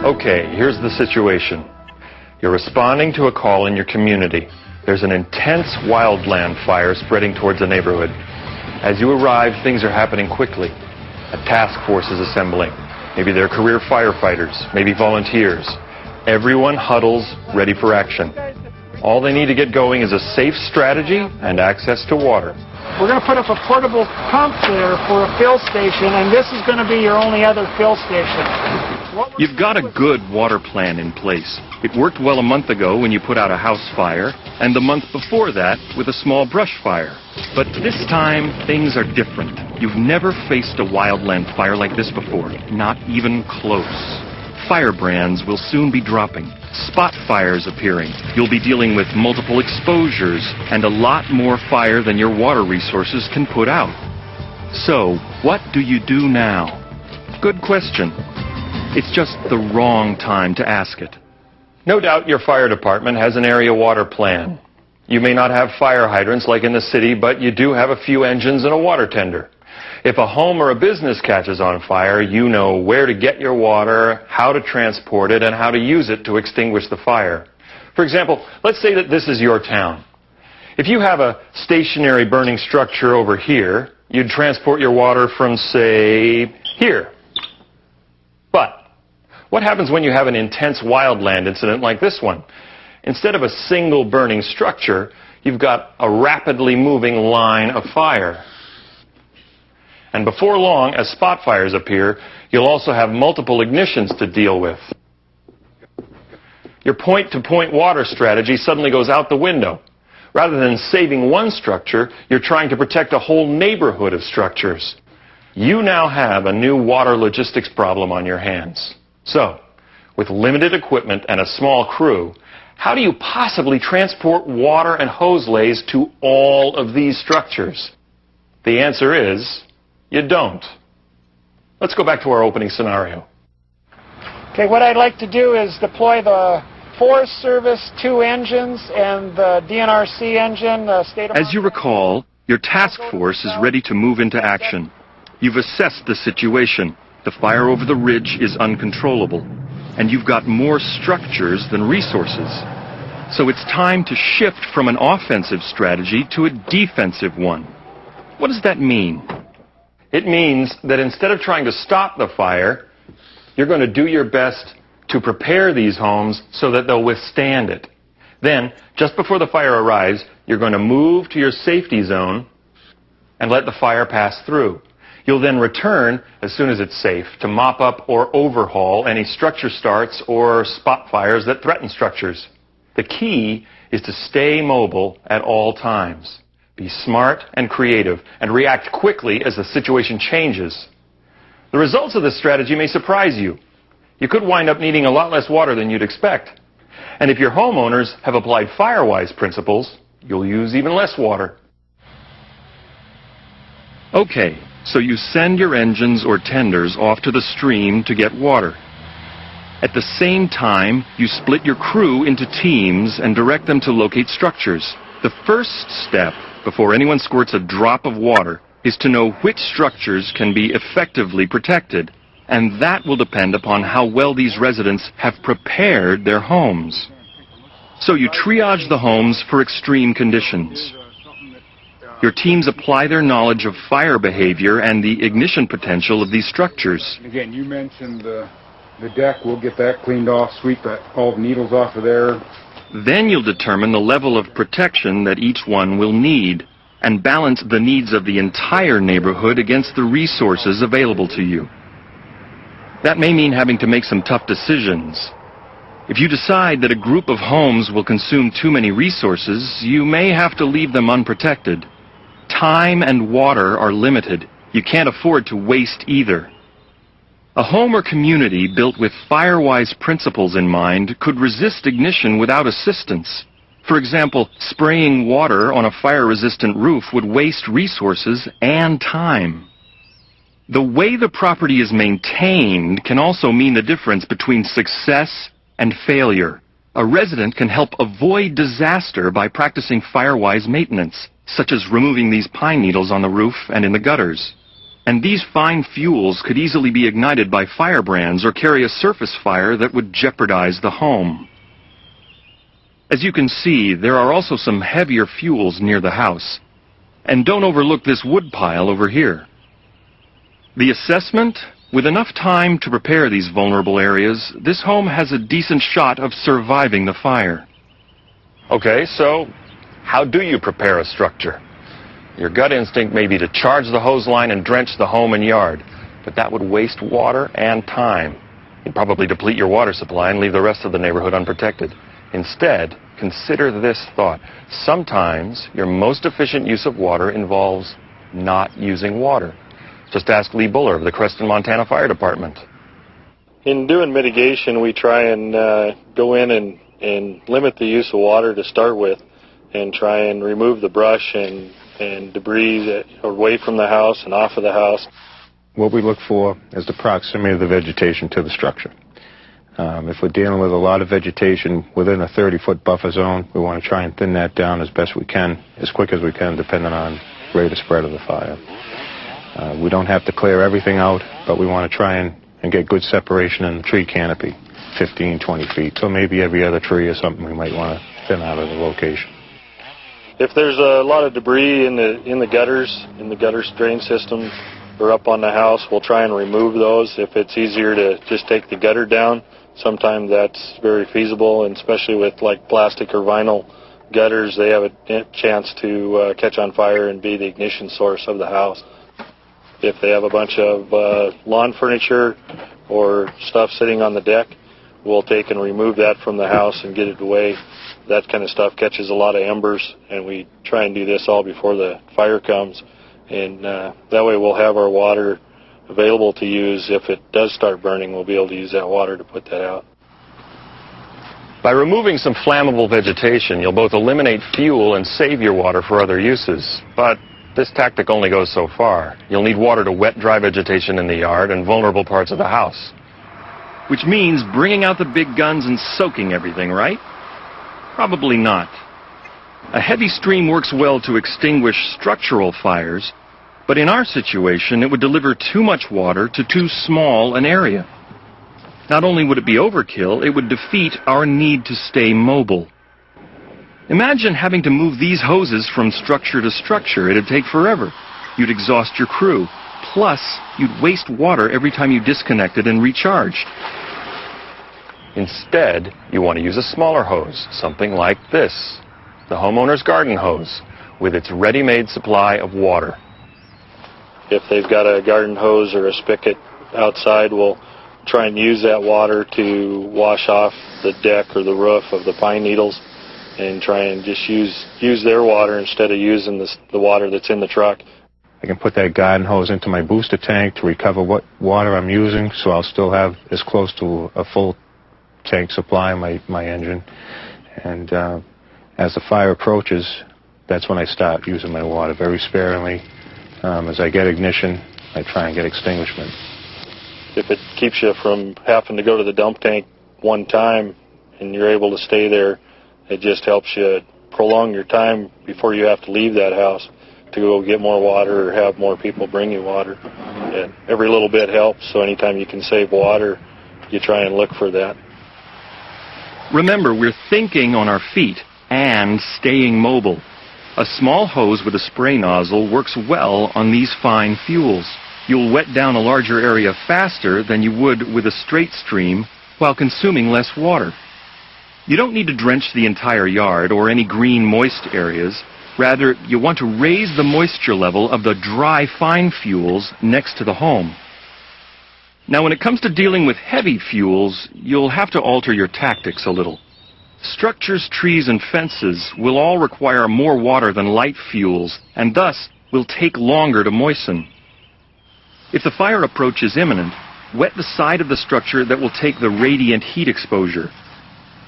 Okay, here's the situation. You're responding to a call in your community. There's an intense wildland fire spreading towards the neighborhood. As you arrive, things are happening quickly. A task force is assembling. Maybe they're career firefighters, maybe volunteers. Everyone huddles, ready for action. All they need to get going is a safe strategy and access to water. We're going to put up a portable pump there for a fill station, and this is going to be your only other fill station. You've got a good water plan in place. It worked well a month ago when you put out a house fire, and the month before that with a small brush fire. But this time, things are different. You've never faced a wildland fire like this before, not even close. Firebrands will soon be dropping, spot fires appearing. You'll be dealing with multiple exposures and a lot more fire than your water resources can put out. So, what do you do now? Good question. It's just the wrong time to ask it. No doubt your fire department has an area water plan. You may not have fire hydrants like in the city, but you do have a few engines and a water tender. If a home or a business catches on fire, you know where to get your water, how to transport it, and how to use it to extinguish the fire. For example, let's say that this is your town. If you have a stationary burning structure over here, you'd transport your water from, say, here. But what happens when you have an intense wildland incident like this one? Instead of a single burning structure, you've got a rapidly moving line of fire. And before long, as spot fires appear, you'll also have multiple ignitions to deal with. Your point-to-point water strategy suddenly goes out the window. Rather than saving one structure, you're trying to protect a whole neighborhood of structures. You now have a new water logistics problem on your hands. So, with limited equipment and a small crew, how do you possibly transport water and hose lays to all of these structures? The answer is, you don't. Let's go back to our opening scenario. Okay, what I'd like to do is deploy the Forest Service 2 engines and the DNRC engine, the state of... As you recall, your task force is ready to move into action. You've assessed the situation. The fire over the ridge is uncontrollable, and you've got more structures than resources. So it's time to shift from an offensive strategy to a defensive one. What does that mean? It means that instead of trying to stop the fire, you're going to do your best to prepare these homes so that they'll withstand it. Then, just before the fire arrives, you're going to move to your safety zone and let the fire pass through. You'll then return as soon as it's safe to mop up or overhaul any structure starts or spot fires that threaten structures. The key is to stay mobile at all times. Be smart and creative and react quickly as the situation changes. The results of this strategy may surprise you. You could wind up needing a lot less water than you'd expect. And if your homeowners have applied Firewise principles, you'll use even less water. Okay, so you send your engines or tenders off to the stream to get water. At the same time, you split your crew into teams and direct them to locate structures. The first step, before anyone squirts a drop of water, is to know which structures can be effectively protected. And that will depend upon how well these residents have prepared their homes. So you triage the homes for extreme conditions. Your teams apply their knowledge of fire behavior and the ignition potential of these structures. Again, you mentioned the deck. We'll get that cleaned off, sweep all the needles off of there. Then you'll determine the level of protection that each one will need and balance the needs of the entire neighborhood against the resources available to you. That may mean having to make some tough decisions. If you decide that a group of homes will consume too many resources, you may have to leave them unprotected. Time and water are limited. You can't afford to waste either. A home or community built with Firewise principles in mind could resist ignition without assistance. For example, spraying water on a fire-resistant roof would waste resources and time. The way the property is maintained can also mean the difference between success and failure. A resident can help avoid disaster by practicing Firewise maintenance, such as removing these pine needles on the roof and in the gutters. And these fine fuels could easily be ignited by firebrands or carry a surface fire that would jeopardize the home. As you can see, there are also some heavier fuels near the house. And don't overlook this wood pile over here. The assessment: with enough time to prepare these vulnerable areas, this home has a decent shot of surviving the fire. Okay, so how do you prepare a structure? Your gut instinct may be to charge the hose line and drench the home and yard, but that would waste water and time. You'd probably deplete your water supply and leave the rest of the neighborhood unprotected. Instead, consider this thought. Sometimes your most efficient use of water involves not using water. Just ask Lee Buller of the Creston, Montana Fire Department. In doing mitigation, we try and go in and limit the use of water to start with, and try and remove the brush and debris that are away from the house and off of the house. What we look for is the proximity of the vegetation to the structure. If we're dealing with a lot of vegetation within a 30-foot buffer zone, we want to try and thin that down as best we can, as quick as we can, depending on rate of spread of the fire. We don't have to clear everything out, but we want to try and get good separation in the tree canopy, 15, 20 feet. So maybe every other tree or something we might want to thin out of the location. If there's a lot of debris in the gutters, in the gutter drain system, or up on the house, we'll try and remove those. If it's easier to just take the gutter down, sometimes that's very feasible, and especially with like plastic or vinyl gutters, they have a chance to catch on fire and be the ignition source of the house. If they have a bunch of lawn furniture or stuff sitting on the deck, we'll take and remove that from the house and get it away. That kind of stuff catches a lot of embers, and we try and do this all before the fire comes. And that way we'll have our water available to use. If it does start burning, we'll be able to use that water to put that out. By removing some flammable vegetation, you'll both eliminate fuel and save your water for other uses. But this tactic only goes so far. You'll need water to wet dry vegetation in the yard and vulnerable parts of the house. Which means bringing out the big guns and soaking everything, right? Probably not. A heavy stream works well to extinguish structural fires, but in our situation, it would deliver too much water to too small an area. Not only would it be overkill, it would defeat our need to stay mobile. Imagine having to move these hoses from structure to structure. It'd take forever. You'd exhaust your crew. Plus, you'd waste water every time you disconnected and recharged. Instead, you want to use a smaller hose, something like this, the homeowner's garden hose, with its ready-made supply of water. If they've got a garden hose or a spigot outside, we'll try and use that water to wash off the deck or the roof of the pine needles, and try and just use their water instead of using the water that's in the truck. I can put that garden hose into my booster tank to recover what water I'm using, so I'll still have as close to a full tank supply in my engine. And as the fire approaches, that's when I start using my water very sparingly. As I get ignition, I try and get extinguishment. If it keeps you from having to go to the dump tank one time and you're able to stay there, it just helps you prolong your time before you have to leave that house to go get more water or have more people bring you water. And every little bit helps, so anytime you can save water, you try and look for that. Remember, we're thinking on our feet and staying mobile. A small hose with a spray nozzle works well on these fine fuels. You'll wet down a larger area faster than you would with a straight stream while consuming less water. You don't need to drench the entire yard or any green moist areas. Rather, you want to raise the moisture level of the dry fine fuels next to the home. Now, when it comes to dealing with heavy fuels, you'll have to alter your tactics a little. Structures, trees, and fences will all require more water than light fuels, and thus will take longer to moisten. If the fire approach is imminent, wet the side of the structure that will take the radiant heat exposure,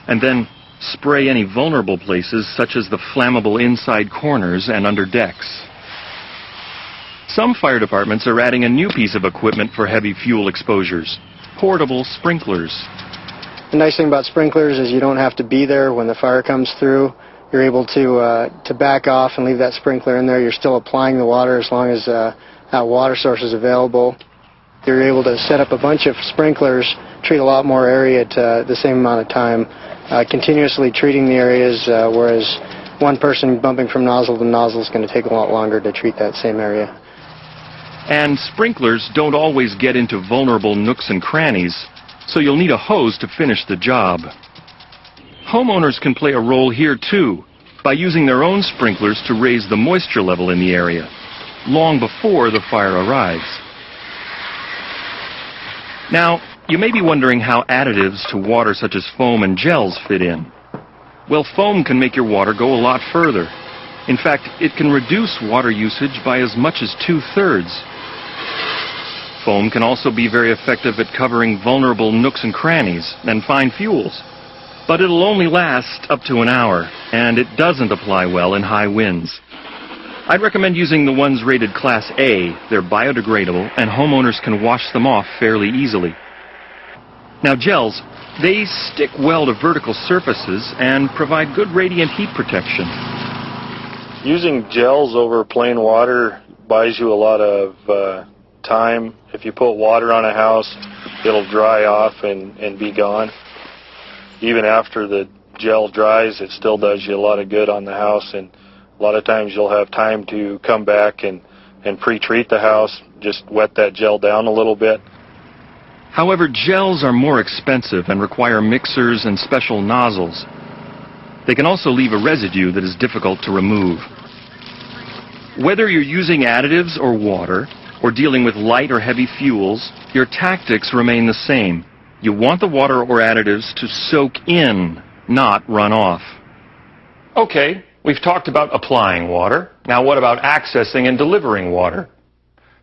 and then spray any vulnerable places such as the flammable inside corners and under decks. Some fire departments are adding a new piece of equipment for heavy fuel exposures: portable sprinklers. The nice thing about sprinklers is you don't have to be there when the fire comes through. You're able to back off and leave that sprinkler in there. You're still applying the water as long as water sources available. You're able to set up a bunch of sprinklers, treat a lot more area at the same amount of time, continuously treating the areas, whereas one person bumping from nozzle to nozzle is going to take a lot longer to treat that same area. And sprinklers don't always get into vulnerable nooks and crannies, so you'll need a hose to finish the job. Homeowners can play a role here too, by using their own sprinklers to raise the moisture level in the area, long before the fire arrives. Now, you may be wondering how additives to water such as foam and gels fit in. Well, foam can make your water go a lot further. In fact, it can reduce water usage by as much as 2/3. Foam can also be very effective at covering vulnerable nooks and crannies and fine fuels. But it'll only last up to an hour, and it doesn't apply well in high winds. I'd recommend using the ones rated Class A. They're biodegradable, and homeowners can wash them off fairly easily. Now, gels, they stick well to vertical surfaces and provide good radiant heat protection. Using gels over plain water buys you a lot of time. If you put water on a house, it'll dry off and be gone. Even after the gel dries, it still does you a lot of good on the house, and a lot of times you'll have time to come back and pre-treat the house, just wet that gel down a little bit. However, gels are more expensive and require mixers and special nozzles. They can also leave a residue that is difficult to remove. Whether you're using additives or water, or dealing with light or heavy fuels, your tactics remain the same. You want the water or additives to soak in, not run off. Okay, we've talked about applying water. Now what about accessing and delivering water?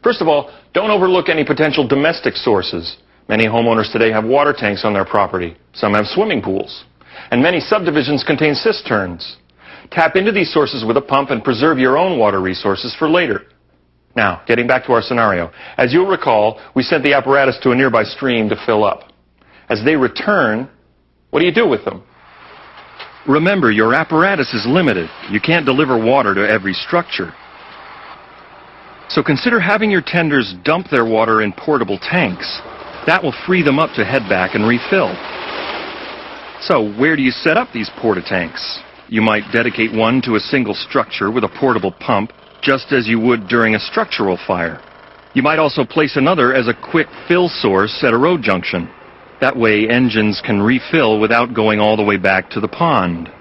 First of all, don't overlook any potential domestic sources. Many homeowners today have water tanks on their property. Some have swimming pools. And many subdivisions contain cisterns. Tap into these sources with a pump and preserve your own water resources for later. Now, getting back to our scenario. As you'll recall, we sent the apparatus to a nearby stream to fill up. As they return, what do you do with them? Remember, your apparatus is limited. You can't deliver water to every structure. So consider having your tenders dump their water in portable tanks. That will free them up to head back and refill. So where do you set up these porta-tanks? You might dedicate one to a single structure with a portable pump, just as you would during a structural fire. You might also place another as a quick fill source at a road junction. That way engines can refill without going all the way back to the pond.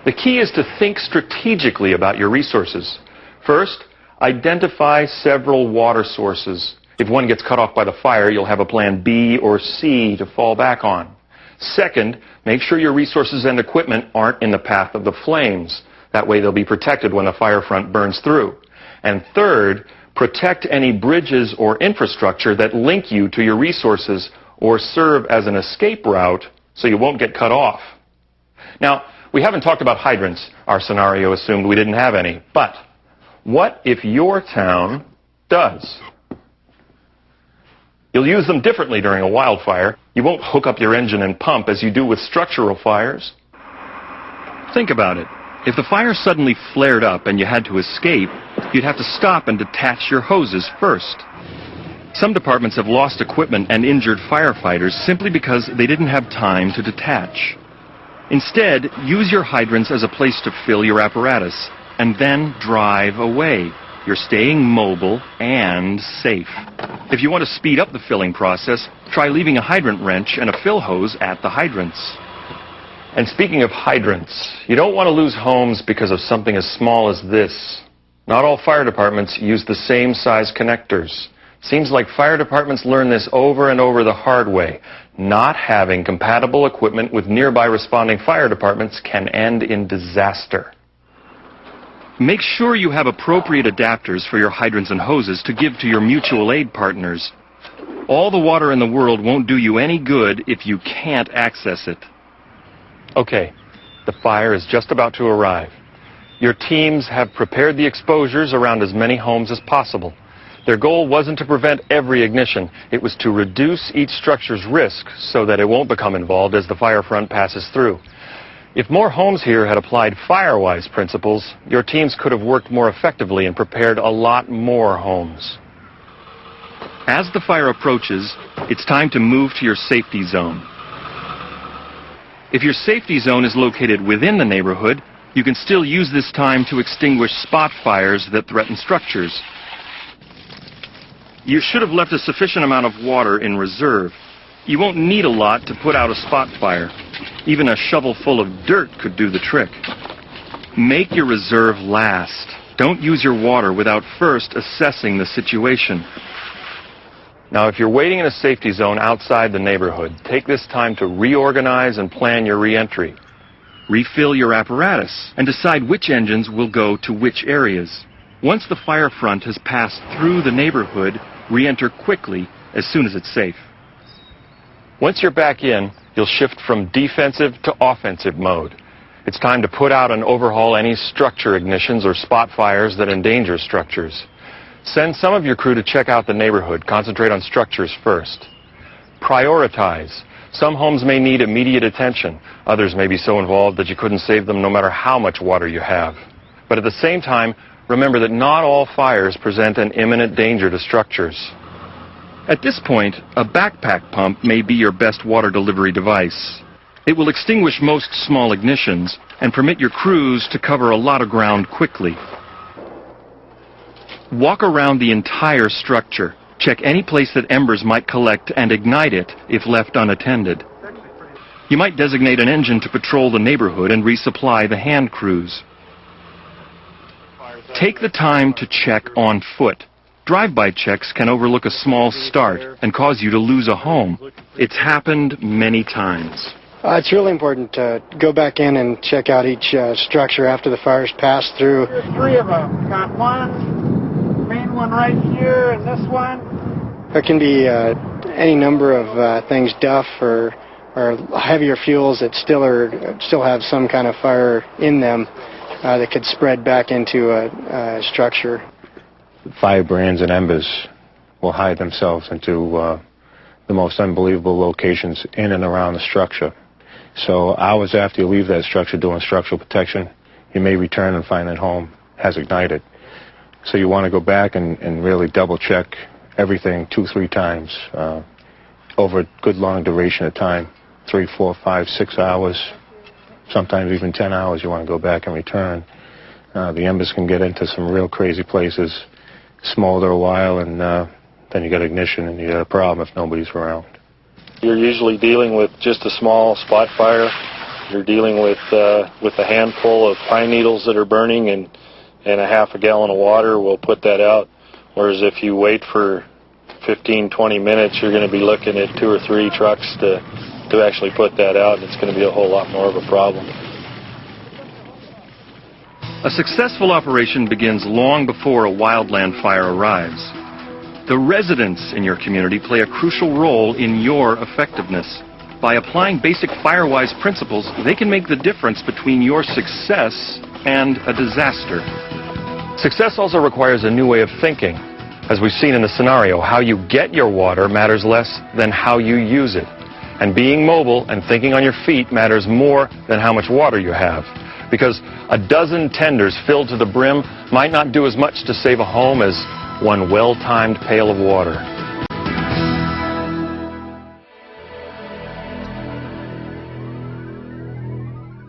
The key is to think strategically about your resources. First, identify several water sources. If one gets cut off by the fire, you'll have a plan B or C to fall back on. Second, make sure your resources and equipment aren't in the path of the flames. That way they'll be protected when the fire front burns through. And third, protect any bridges or infrastructure that link you to your resources or serve as an escape route so you won't get cut off. Now, we haven't talked about hydrants. Our scenario assumed we didn't have any. But what if your town does? You'll use them differently during a wildfire. You won't hook up your engine and pump as you do with structural fires. Think about it. If the fire suddenly flared up and you had to escape, you'd have to stop and detach your hoses first. Some departments have lost equipment and injured firefighters simply because they didn't have time to detach. Instead, use your hydrants as a place to fill your apparatus, and then drive away. You're staying mobile and safe. If you want to speed up the filling process, try leaving a hydrant wrench and a fill hose at the hydrants. And speaking of hydrants, you don't want to lose homes because of something as small as this. Not all fire departments use the same size connectors. Seems like fire departments learn this over and over the hard way. Not having compatible equipment with nearby responding fire departments can end in disaster. Make sure you have appropriate adapters for your hydrants and hoses to give to your mutual aid partners. All the water in the world won't do you any good if you can't access it. Okay, the fire is just about to arrive. Your teams have prepared the exposures around as many homes as possible. Their goal wasn't to prevent every ignition. It was to reduce each structure's risk so that it won't become involved as the fire front passes through. If more homes here had applied Firewise principles, your teams could have worked more effectively and prepared a lot more homes. As the fire approaches, it's time to move to your safety zone. If your safety zone is located within the neighborhood, you can still use this time to extinguish spot fires that threaten structures. You should have left a sufficient amount of water in reserve. You won't need a lot to put out a spot fire. Even a shovel full of dirt could do the trick. Make your reserve last. Don't use your water without first assessing the situation. Now, if you're waiting in a safety zone outside the neighborhood, take this time to reorganize and plan your re-entry. Refill your apparatus and decide which engines will go to which areas. Once the fire front has passed through the neighborhood, re-enter quickly as soon as it's safe. Once you're back in, you'll shift from defensive to offensive mode. It's time to put out and overhaul any structure ignitions or spot fires that endanger structures. Send some of your crew to check out the neighborhood. Concentrate on structures first. Prioritize. Some homes may need immediate attention. Others may be so involved that you couldn't save them no matter how much water you have. But at the same time, remember that not all fires present an imminent danger to structures. At this point, a backpack pump may be your best water delivery device. It will extinguish most small ignitions and permit your crews to cover a lot of ground quickly. Walk around the entire structure. Check any place that embers might collect and ignite it if left unattended. You might designate an engine to patrol the neighborhood and resupply the hand crews. Take the time to check on foot. Drive-by checks can overlook a small start and cause you to lose a home. It's happened many times. It's really important to go back in and check out each structure after the fire's passed through. There's three of them. Got one, main one right here, and this one. There can be any number of things, duff or heavier fuels that still have some kind of fire in them that could spread back into a structure. Fire brands and embers will hide themselves into the most unbelievable locations in and around the structure. So hours after you leave that structure doing structural protection, you may return and find that home has ignited. So you want to go back and really double check everything 2-3 times over a good long duration of time, 3, 4, 5, 6 hours, sometimes even 10 hours. You want to go back and return. The embers can get into some real crazy places, smolder a while, and then you get ignition and you get a problem if nobody's around. You're usually dealing with just a small spot fire. You're dealing with a handful of pine needles that are burning and a half a gallon of water will put that out. Whereas if you wait for 15-20 minutes, you're going to be looking at 2 or 3 trucks to actually put that out, and it's going to be a whole lot more of a problem. A successful operation begins long before a wildland fire arrives. The residents in your community play a crucial role in your effectiveness. By applying basic fire-wise principles, they can make the difference between your success and a disaster. Success also requires a new way of thinking. As we've seen in the scenario, how you get your water matters less than how you use it. And being mobile and thinking on your feet matters more than how much water you have. Because a dozen tenders filled to the brim might not do as much to save a home as one well-timed pail of water.